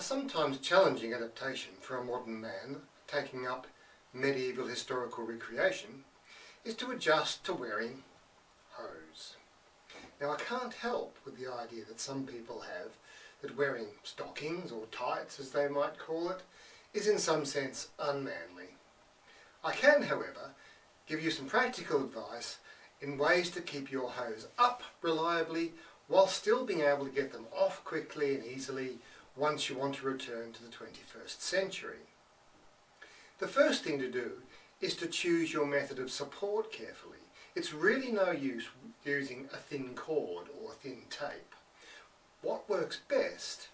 sometimes challenging adaptation for a modern man taking up medieval historical recreation is to adjust to wearing hose. Now, I can't help with the idea that some people have that wearing stockings or tights, as they might call it, is in some sense unmanly. I can, however, give you some practical advice in ways to keep your hose up reliably while still being able to get them off quickly and easily once you want to return to the 21st century. The first thing to do is to choose your method of support carefully. It's really no use using a thin cord or thin tape. What works best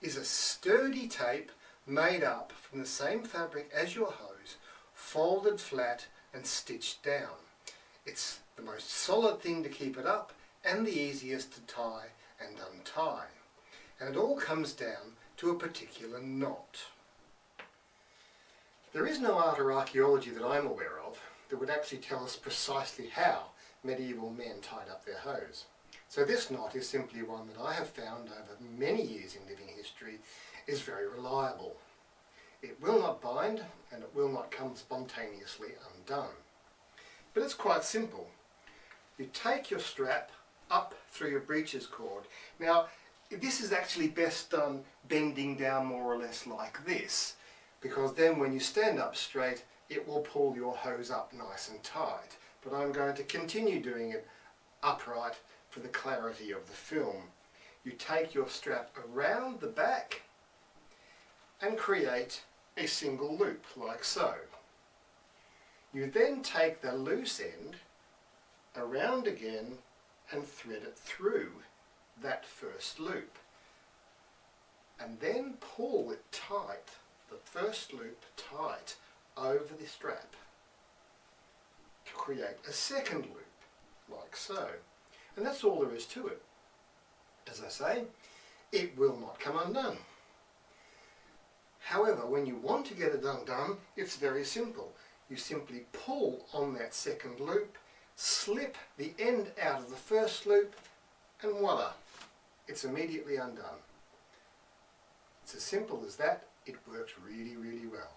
is a sturdy tape made up from the same fabric as your hose, folded flat and stitched down. It's the most solid thing to keep it up and the easiest to tie and untie. And it all comes down to a particular knot. There is no art or archaeology that I'm aware of that would actually tell us precisely how medieval men tied up their hose. So this knot is simply one that I have found over many years in living history is very reliable. It will not bind and it will not come spontaneously undone. But it's quite simple. You take your strap up through your breeches cord. Now, this is actually best done bending down more or less like this, because then when you stand up straight it will pull your hose up nice and tight. But I'm going to continue doing it upright for the clarity of the film. You take your strap around the back and create a single loop like so. You then take the loose end around again and thread it through that first loop, and then pull it tight, the first loop tight over the strap to create a second loop like so. And that's all there is to it. As I say, it will not come undone. However, when you want to get it undone, it's very simple. You simply pull on that second loop, slip the end out of the first loop, and voila, it's immediately undone. It's as simple as that. It works really, really well.